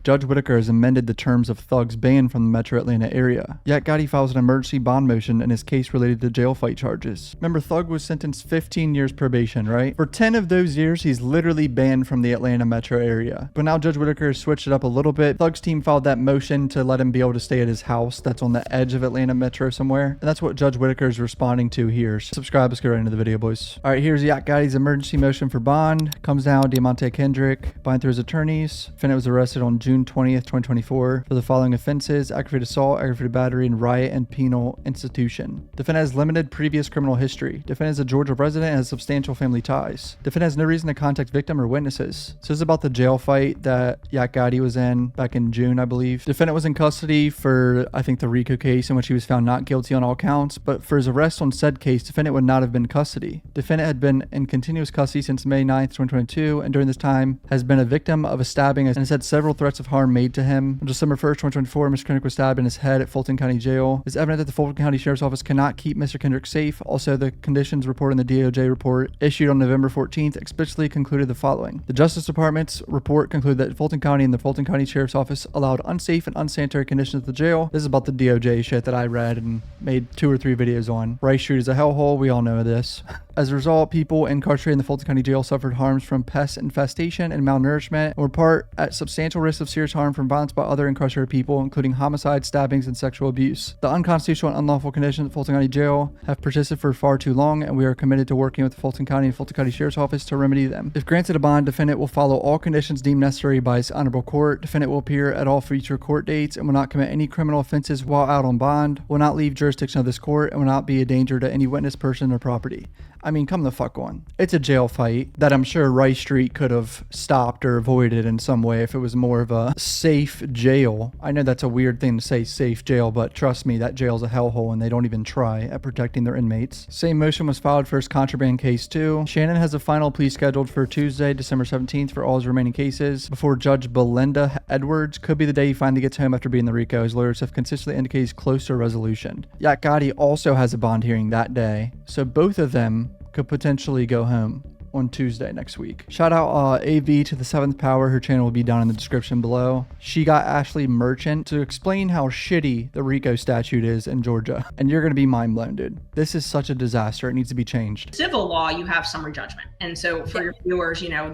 Judge Whitaker has amended the terms of thugs banned from the metro Atlanta area. Yak Gotti files an emergency bond motion in his case related to jail fight charges. Remember, Thug was sentenced 15 years probation, right? For 10 of those years, he's literally banned from the Atlanta metro area. But now Judge Whitaker has switched it up a little bit. Thug's team filed that motion to let him be able to stay at his house that's on the edge of Atlanta metro somewhere. And that's what Judge Whitaker is responding to here. So subscribe, let's get right into the video, boys. All right, here's Yak Gotti's emergency motion for bond. Comes down, Diamante Kendrick, bind through his attorneys. Defendant was arrested on June 20th, 2024 for the following offenses: aggravated assault, aggravated battery, and riot and penal institution. Defendant has limited previous criminal history. Defendant is a Georgia resident and has substantial family ties. Defendant has no reason to contact victim or witnesses. So this is about the jail fight that Yak Gotti was in back in June, I believe. Defendant was in custody for, I think, the RICO case in which he was found not guilty on all counts, but for his arrest on said case, defendant would not have been in custody. Defendant had been in continuous custody since May 9th, 2022, and during this time has been a victim of a stabbing and has had several threats of harm made to him. On December 1st, 2024, Mr. Kendrick was stabbed in his head at Fulton County Jail. It's evident that the Fulton County Sheriff's Office cannot keep Mr. Kendrick safe. Also, the conditions reported in the DOJ report issued on November 14th explicitly concluded the following. The Justice Department's report concluded that Fulton County and the Fulton County Sheriff's Office allowed unsafe and unsanitary conditions at the jail. This is about the DOJ shit that I read and made 2 or 3 videos on. Rice Street is a hellhole. We all know this. As a result, people incarcerated in the Fulton County Jail suffered harms from pest infestation and malnourishment and were part at substantial risk of serious harm from violence by other incarcerated people, including homicide, stabbings, and sexual abuse. The unconstitutional and unlawful conditions at Fulton County Jail have persisted for far too long, and we are committed to working with the Fulton County and Fulton County Sheriff's Office to remedy them. If granted a bond, defendant will follow all conditions deemed necessary by his honorable court. Defendant will appear at all future court dates and will not commit any criminal offenses while out on bond, will not leave jurisdiction of this court, and will not be a danger to any witness, person, or property. I mean, come the fuck on. It's a jail fight that I'm sure Rice Street could have stopped or avoided in some way if it was more of a safe jail. I know that's a weird thing to say, safe jail, but trust me, that jail's a hellhole and they don't even try at protecting their inmates. Same motion was filed for his contraband case too. Shannon has a final plea scheduled for Tuesday, December 17th for all his remaining cases before Judge Belinda Edwards. Could be the day he finally gets home after being the RICO. His lawyers have consistently indicated he's close to a resolution. Yak Gotti also has a bond hearing that day, so both of them could potentially go home on Tuesday next week. Shout out AV to the 7th Power. Her channel will be down in the description below. She got Ashley Merchant to explain how shitty the RICO statute is in Georgia. And you're going to be mind blown, dude. This is such a disaster. It needs to be changed. Civil law, you have summary judgment. And so for your viewers, you know,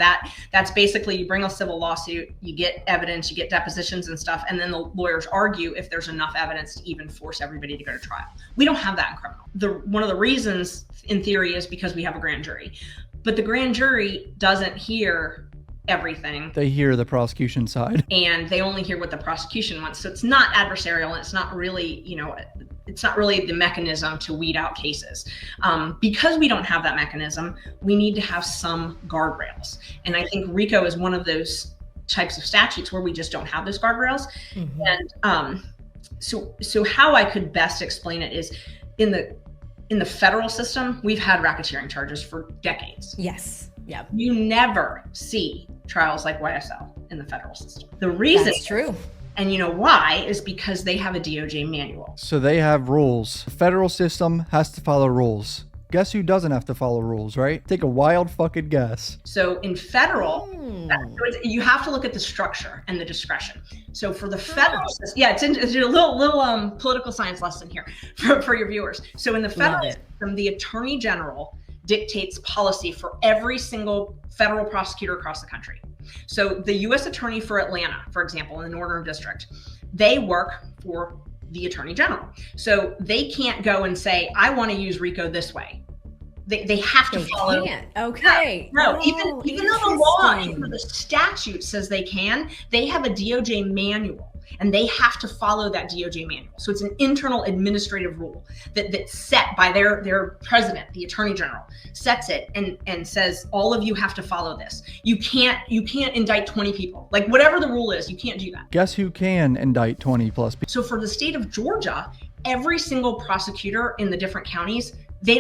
that's basically you bring a civil lawsuit, you get evidence, you get depositions and stuff, and then the lawyers argue if there's enough evidence to even force everybody to go to trial. We don't have that in criminal. One of the reasons in theory is because we have a grand jury. But the grand jury doesn't hear everything. They hear the prosecution side. And they only hear what the prosecution wants. So it's not adversarial and it's not really, you know, it's not really the mechanism to weed out cases. Because we don't have that mechanism, we need to have some guardrails. And I think RICO is one of those types of statutes where we just don't have those guardrails. Mm-hmm. And so how I could best explain it is in the federal system, we've had racketeering charges for decades. Yes. Yeah. You never see trials like YSL in the federal system. The reason that's true. And you know why is because they have a DOJ manual. So they have rules. The federal system has to follow rules. Guess who doesn't have to follow rules, right? Take a wild fucking guess. So in federal, you have to look at the structure and the discretion. So for the federal system, yeah, it's a little political science lesson here for your viewers. So in the federal system, the attorney general dictates policy for every single federal prosecutor across the country. So the U.S. attorney for Atlanta, for example, in the Northern District, they work for the attorney general. So they can't go and say, I want to use RICO this way. They have to follow. Okay. No, even though the law, even the statute says they can, they have a DOJ manual and they have to follow that DOJ manual. So it's an internal administrative rule that's set by their president, the attorney general, sets it and says, all of you have to follow this. You can't indict 20 people. Like whatever the rule is, you can't do that. Guess who can indict 20 plus people? So for the state of Georgia, every single prosecutor in the different counties, they're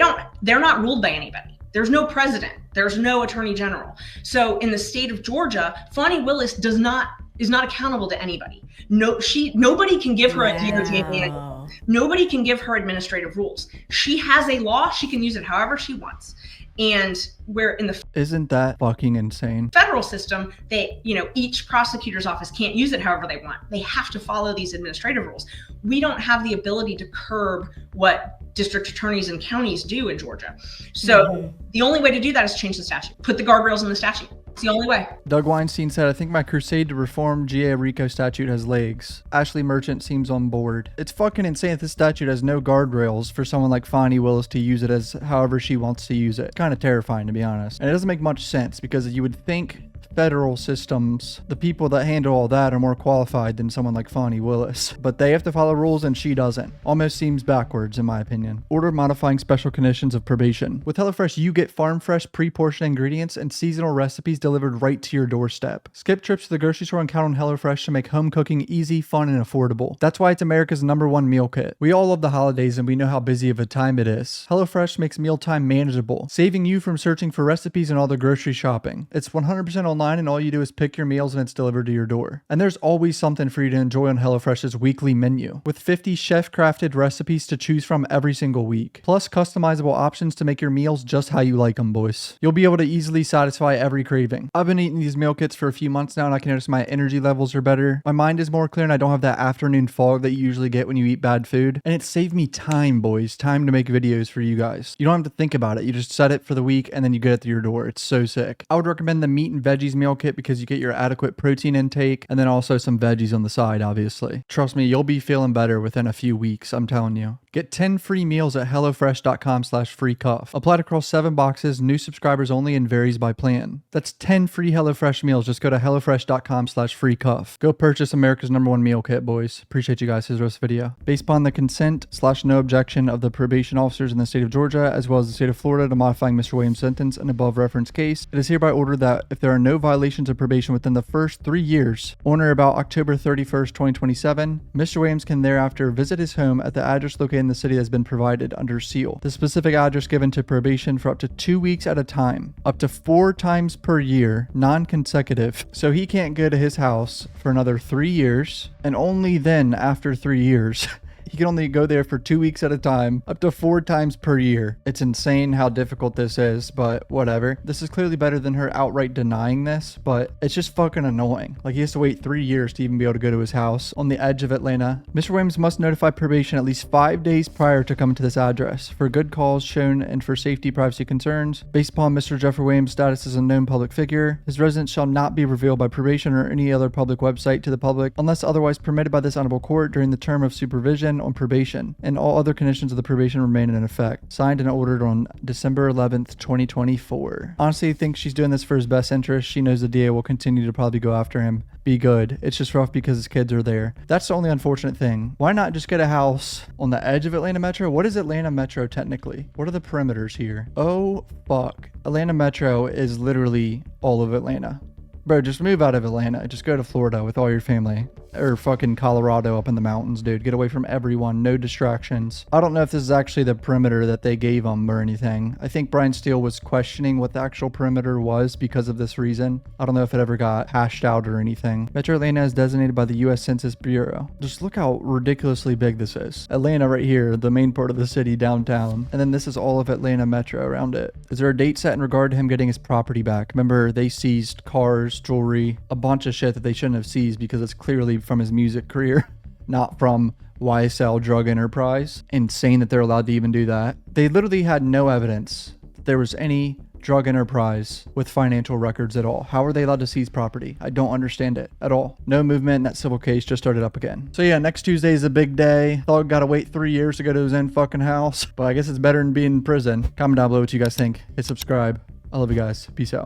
not ruled by anybody. There's no president. There's no attorney general. So in the state of Georgia, Fani Willis is not accountable to anybody. Nobody can give her a DOJ manual. Nobody can give her administrative rules. She has a law. She can use it however she wants. And where in the Isn't that fucking insane? federal system, they, each prosecutor's office can't use it however they want. They have to follow these administrative rules. We don't have the ability to curb what district attorneys and counties do in Georgia. So the only way to do that is change the statute, put the guardrails in the statute. It's the only way. Doug Weinstein said, I think my crusade to reform GA RICO statute has legs. Ashley Merchant seems on board. It's fucking insane that this statute has no guardrails for someone like Fonnie Willis to use it as however she wants to use it. Kind of terrifying, to be honest. And it doesn't make much sense because you would think federal systems, the people that handle all that are more qualified than someone like Fonnie Willis, but they have to follow rules and she doesn't. Almost seems backwards in my opinion. Order modifying special conditions of probation. With HelloFresh, you get farm fresh pre-portioned ingredients and seasonal recipes delivered right to your doorstep. Skip trips to the grocery store and count on HelloFresh to make home cooking easy, fun, and affordable. That's why it's America's #1 meal kit. We all love the holidays and we know how busy of a time it is. HelloFresh makes mealtime manageable, saving you from searching for recipes and all the grocery shopping. It's 100% online and all you do is pick your meals and it's delivered to your door. And there's always something for you to enjoy on HelloFresh's weekly menu, with 50 chef-crafted recipes to choose from every single week, plus customizable options to make your meals just how you like them, boys. You'll be able to easily satisfy every craving. I've been eating these meal kits for a few months now and I can notice my energy levels are better. My mind is more clear and I don't have that afternoon fog that you usually get when you eat bad food. And it saved me time, boys. Time to make videos for you guys. You don't have to think about it. You just set it for the week and then you get it to your door. It's so sick. I would recommend the meat and veggies meal kit because you get your adequate protein intake and then also some veggies on the side, obviously. Trust me, you'll be feeling better within a few weeks, I'm telling you. Get 10 free meals at hellofresh.com/freecuff. Applied across 7 boxes, new subscribers only, and varies by plan. That's 10 free HelloFresh meals. Just go to hellofresh.com/freecuff. Go purchase America's #1 meal kit, boys. Appreciate you guys. Here's the rest of the video. Based upon the consent/no objection of the probation officers in the state of Georgia, as well as the state of Florida, to modifying Mr. Williams' sentence in above referenced case, it is hereby ordered that if there are no violations of probation within the first 3 years, on or about October 31st, 2027, Mr. Williams can thereafter visit his home at the address located in the city that has been provided under seal. The specific address given to probation for up to 2 weeks at a time, up to 4 times per year, non-consecutive. So he can't go to his house for another 3 years, and only then after 3 years he can only go there for 2 weeks at a time, up to 4 times per year. It's insane how difficult this is, but whatever. This is clearly better than her outright denying this, but it's just fucking annoying. Like, he has to wait 3 years to even be able to go to his house on the edge of Atlanta. Mr. Williams must notify probation at least 5 days prior to coming to this address for good cause shown and for safety privacy concerns. Based upon Mr. Jeffrey Williams' status as a known public figure, his residence shall not be revealed by probation or any other public website to the public unless otherwise permitted by this honorable court during the term of supervision on probation, and all other conditions of the probation remain in effect. Signed and ordered on December 11th, 2024. Honestly, I think she's doing this for his best interest. She knows the DA will continue to probably go after him. Be good. It's just rough because his kids are there. That's the only unfortunate thing. Why not just get a house on the edge of Atlanta Metro? What is Atlanta Metro technically? What are the perimeters here? Oh, fuck. Atlanta Metro is literally all of Atlanta. Bro, just move out of Atlanta. Just go to Florida with all your family. Or fucking Colorado up in the mountains, dude. Get away from everyone. No distractions. I don't know if this is actually the perimeter that they gave them or anything. I think Brian Steele was questioning what the actual perimeter was because of this reason. I don't know if it ever got hashed out or anything. Metro Atlanta is designated by the U.S. Census Bureau. Just look how ridiculously big this is. Atlanta right here, the main part of the city, downtown. And then this is all of Atlanta Metro around it. Is there a date set in regard to him getting his property back? Remember, they seized cars, jewelry, a bunch of shit that they shouldn't have seized because it's clearly from his music career, not from YSL drug enterprise. Insane that they're allowed to even do that. They literally had no evidence that there was any drug enterprise with financial records at all. How are they allowed to seize property? I don't understand it at all. No movement in that civil case, just started up again. So yeah, next Tuesday is a big day. Thought gotta wait 3 years to go to his own fucking house, but I guess it's better than being in prison. Comment down below what you guys think. Hit subscribe. I love you guys. Peace out.